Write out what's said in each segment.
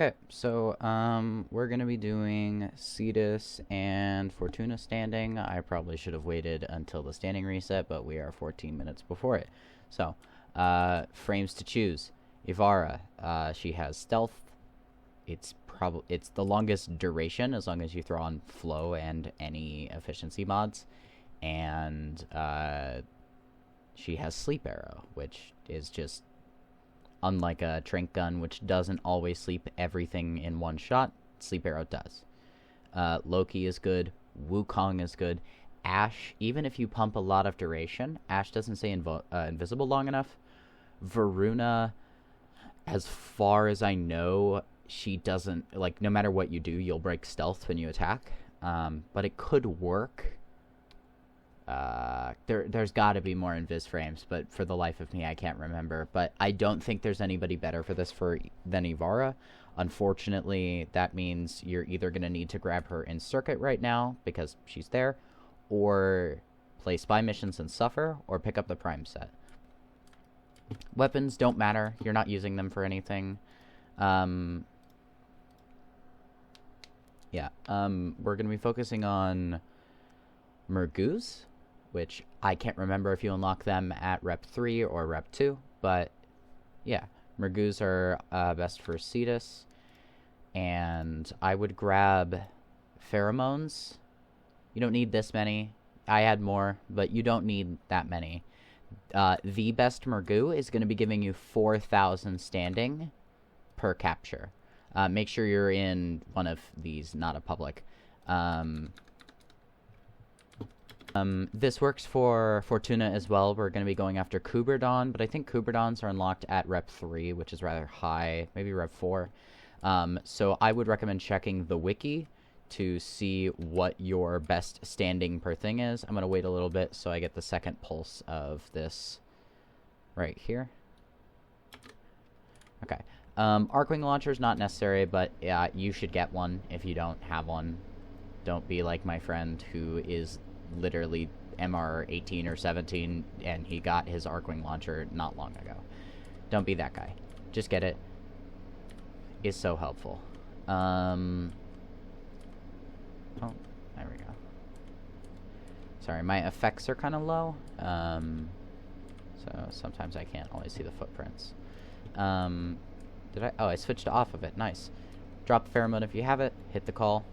Okay, so we're gonna be doing Cetus and Fortuna standing. I probably should have waited until the standing reset, but we are 14 minutes before it. So, frames to choose. Ivara, she has stealth. It's the longest duration as long as you throw on flow and any efficiency mods, and she has sleep arrow, which is just unlike a trank gun, which doesn't always sleep everything in one shot. Sleep arrow does. Loki is good. Wukong is good. Ashe, even if you pump a lot of duration, Ashe doesn't stay invisible long enough. Varuna, as far as I know, she doesn't, like, no matter what you do, you'll break stealth when you attack. But it could work. There's got to be more invis frames, but for the life of me, I can't remember. But I don't think there's anybody better for this than Ivara. Unfortunately, that means you're either going to need to grab her in circuit right now because she's there, or play spy missions and suffer, or pick up the prime set. Weapons don't matter. You're not using them for anything. We're going to be focusing on Mergus, which I can't remember if you unlock them at Rep 3 or Rep 2, but yeah, Mergus are best for Cetus, and I would grab Pheromones. You don't need this many. I had more, but you don't need that many. The best Mergu is going to be giving you 4,000 standing per capture. Make sure you're in one of these, not a public. This works for Fortuna as well. We're going to be going after Kuberdon, but I think Kuberdons are unlocked at Rep 3, which is rather high, maybe Rep 4. So I would recommend checking the wiki to see what your best standing per thing is. I'm going to wait a little bit so I get the second pulse of this right here. Okay. Arcwing launcher is not necessary, but yeah, you should get one if you don't have one. Don't be like my friend who is literally MR 18 or 17 and he got his Arcwing launcher not long ago. Don't be that guy. Just get it. It's so helpful. Oh, there we go. Sorry, my effects are kind of low. So sometimes I can't always see the footprints. Did I? Oh, I switched off of it. Nice. Drop the pheromone if you have it. Hit the call.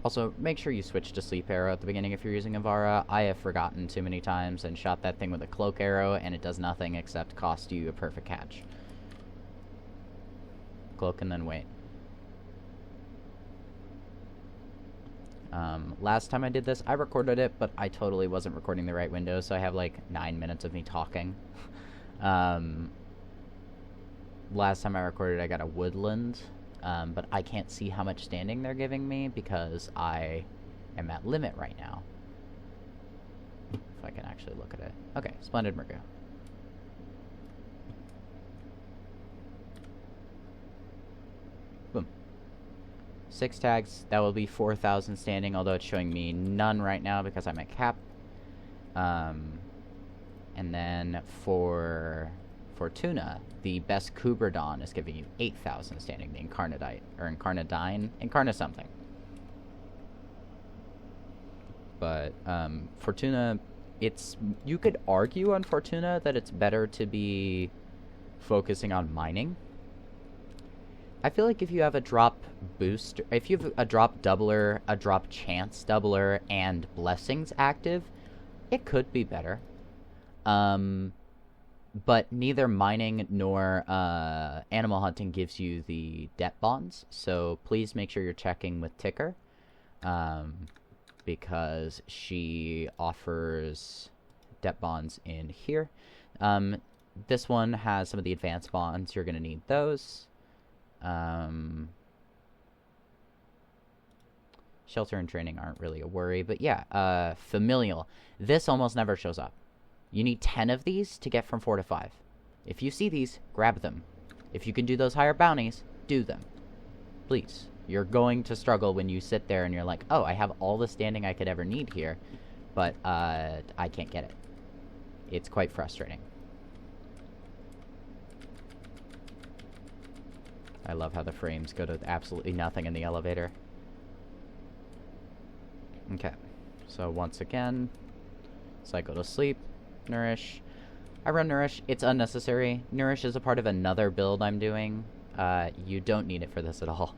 Also, make sure you switch to sleep arrow at the beginning if you're using Ivara. I have forgotten too many times and shot that thing with a cloak arrow, and it does nothing except cost you a perfect catch. Cloak and then wait. Last time I did this, I recorded it, but I totally wasn't recording the right window, so I have like 9 minutes of me talking. Last time I recorded, I got a woodland. But I can't see how much standing they're giving me because I am at limit right now. If I can actually look at it. Okay, Splendid Mergu. Boom. 6 tags. That will be 4,000 standing, although it's showing me none right now because I'm at cap. And then for Fortuna, the best Kuberdon is giving you 8,000 standing, the Incarnadite, or Incarna something. But, Fortuna, you could argue on Fortuna that it's better to be focusing on mining. I feel like if you have a drop boost, if you have a drop doubler, a drop chance doubler, and blessings active, it could be better. But neither mining nor animal hunting gives you the debt bonds, so please make sure you're checking with Ticker, because she offers debt bonds in here. This one has some of the advanced bonds. You're going to need those. Shelter and training aren't really a worry, but yeah, familial. This almost never shows up. You need 10 of these to get from 4 to 5. If you see these, grab them. If you can do those higher bounties, do them. Please. You're going to struggle when you sit there and you're like, oh, I have all the standing I could ever need here, but I can't get it. It's quite frustrating. I love how the frames go to absolutely nothing in the elevator. Okay, so once again, cycle to sleep, nourish. I run nourish. It's unnecessary. Nourish is a part of another build I'm doing. You don't need it for this at all.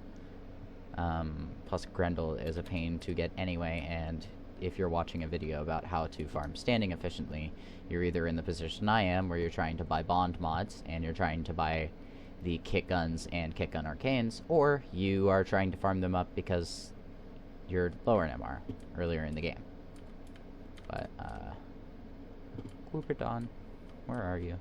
Plus Grendel is a pain to get anyway, and if you're watching a video about how to farm standing efficiently, you're either in the position I am, where you're trying to buy bond mods, and you're trying to buy the kit guns and kit gun arcanes, or you are trying to farm them up because you're lower in MR earlier in the game. But, Cooperton, where are you?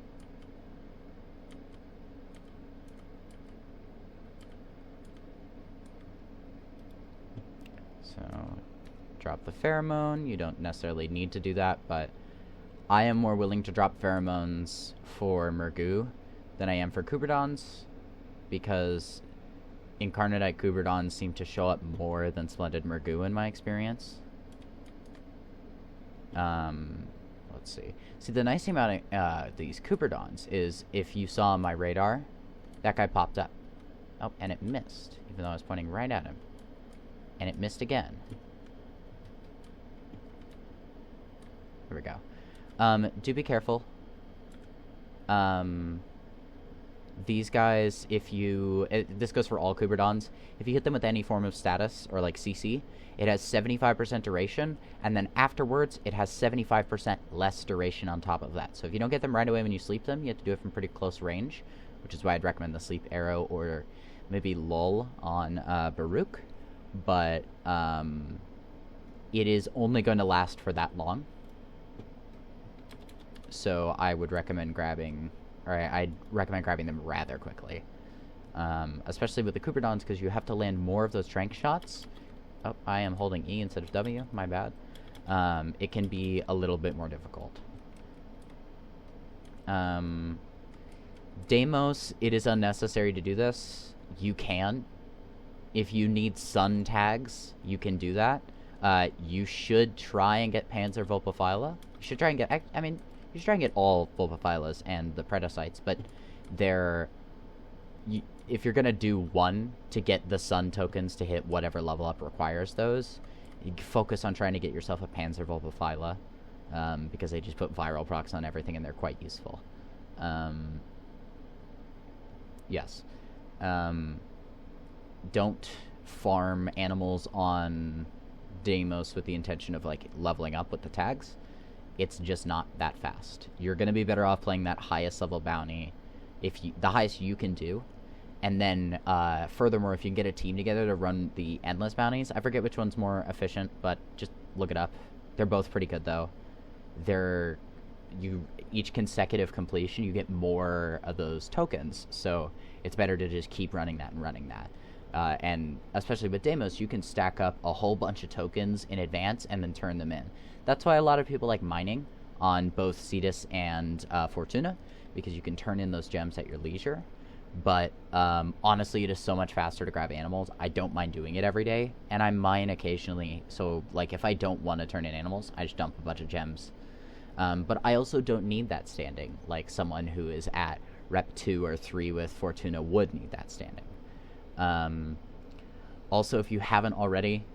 So, drop the pheromone. You don't necessarily need to do that, but I am more willing to drop pheromones for Murgu than I am for Cooperdons, because Incarnadite Cooperdons seem to show up more than Splendid Murgu in my experience. Let's see. See, the nice thing about these Cooperdons is if you saw my radar, that guy popped up. Oh, and it missed, even though I was pointing right at him. And it missed again. Here we go. Do be careful. These guys, if you... this goes for all Cooperdons. If you hit them with any form of status, or like CC, it has 75% duration, and then afterwards, it has 75% less duration on top of that. So if you don't get them right away when you sleep them, you have to do it from pretty close range, which is why I'd recommend the Sleep Arrow, or maybe Lull on Baruch. But it is only going to last for that long. So I would recommend grabbing... I'd recommend grabbing them rather quickly. Especially with the Cooperdons, because you have to land more of those trank shots. Oh, I am holding E instead of W. My bad. It can be a little bit more difficult. Deimos, it is unnecessary to do this. You can. If you need sun tags, you can do that. You should try and get Panzer Vulpaphyla. You should try and get... I mean... You should try and get all Vulpaphylas and the Predacytes, but they're... if you're going to do one to get the Sun tokens to hit whatever level up requires those, you focus on trying to get yourself a Panzer Vulpaphyla, because they just put viral procs on everything and they're quite useful. Yes. Don't farm animals on Deimos with the intention of, like, leveling up with the tags. It's just not that fast. You're going to be better off playing that highest level bounty, the highest you can do. And then, furthermore, if you can get a team together to run the endless bounties, I forget which one's more efficient, but just look it up. They're both pretty good, though. Each consecutive completion, you get more of those tokens, so it's better to just keep running that and running that. And especially with Deimos, you can stack up a whole bunch of tokens in advance and then turn them in. That's why a lot of people like mining on both Cetus and Fortuna, because you can turn in those gems at your leisure. But honestly, it is so much faster to grab animals. I don't mind doing it every day, and I mine occasionally. So, like, if I don't want to turn in animals, I just dump a bunch of gems. But I also don't need that standing, like someone who is at rep 2 or 3 with Fortuna would need that standing. Also, if you haven't already,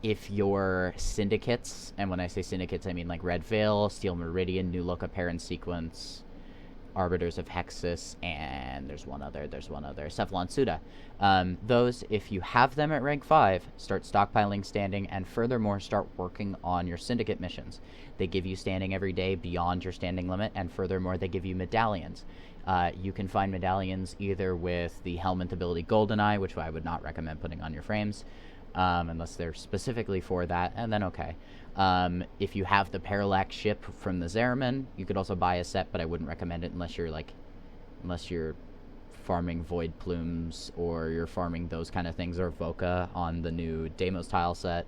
if your syndicates, and when I say syndicates, I mean like Red Veil, Steel Meridian, New Look Apparent Sequence, Arbiters of Hexus, and there's one other, Cephalon Suda. Those, if you have them at rank 5, start stockpiling standing, and furthermore, start working on your syndicate missions. They give you standing every day beyond your standing limit, and furthermore, they give you medallions. You can find medallions either with the Helmet ability Goldeneye, which I would not recommend putting on your frames, unless they're specifically for that, and then okay. If you have the Parallax ship from the Zeraman, you could also buy a set, but I wouldn't recommend it unless you're farming Void Plumes, or you're farming those kind of things, or Voca on the new Deimos tile set.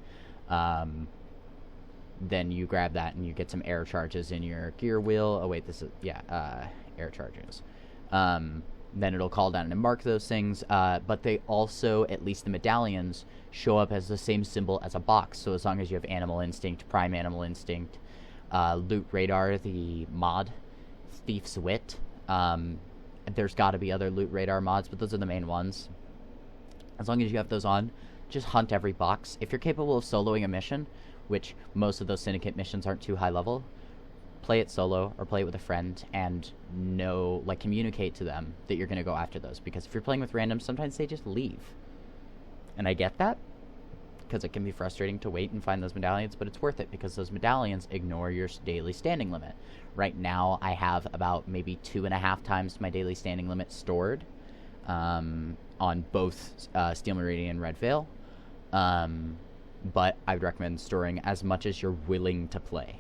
Then you grab that and you get some air charges in your gear wheel. Oh wait, this is, air charges. Then it'll call down and mark those things, but they also, at least the medallions, show up as the same symbol as a box. So as long as you have Animal Instinct, Prime Animal Instinct, Loot Radar, the mod, Thief's Wit, there's got to be other Loot Radar mods, but those are the main ones. As long as you have those on, just hunt every box. If you're capable of soloing a mission, which most of those Syndicate missions aren't too high level, play it solo or play it with a friend and communicate to them that you're going to go after those. Because if you're playing with randoms, sometimes they just leave. And I get that, because it can be frustrating to wait and find those medallions, but it's worth it because those medallions ignore your daily standing limit. Right now, I have about maybe 2.5 times my daily standing limit stored on both Steel Meridian and Red Veil. But I would recommend storing as much as you're willing to play,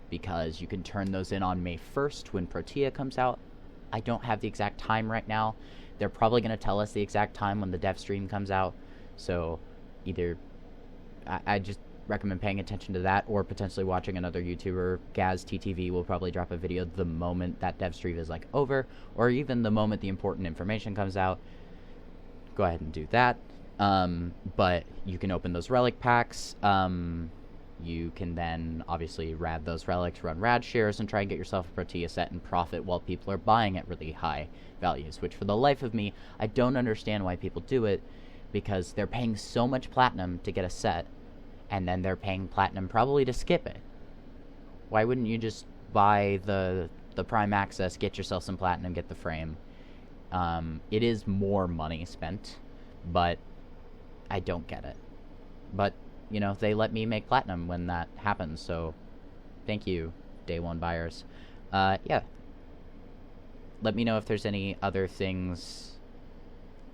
because you can turn those in on May 1st when Protea comes out. I don't have the exact time right now. They're probably going to tell us the exact time when the dev stream comes out, so either I just recommend paying attention to that, or potentially watching another YouTuber. Gaz TTV will probably drop a video the moment that dev stream is over, or even the moment the important information comes out. Go ahead and do that. But you can open those relic packs. You can then obviously rad those relics, run rad shares, and try and get yourself a Protea set and profit while people are buying at really high values, which for the life of me, I don't understand why people do it, because they're paying so much platinum to get a set, and then they're paying platinum probably to skip it. Why wouldn't you just buy the Prime Access, get yourself some platinum, get the frame? It is more money spent, but I don't get it. But, you know, they let me make platinum when that happens, so thank you, day one buyers. Yeah. Let me know if there's any other things,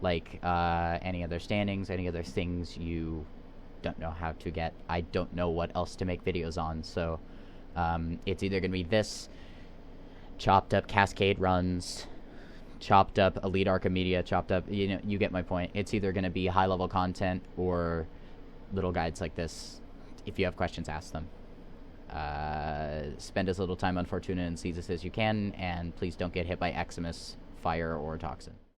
like any other standings, any other things you don't know how to get. I don't know what else to make videos on, so it's either going to be this, chopped up Cascade runs, chopped up Elite Archimedia, chopped up, you know, you get my point. It's either going to be high level content or little guides like this. If you have questions, ask them. Spend as little time on Fortuna and Cetus as you can, and please don't get hit by Eximus, Fire, or Toxin.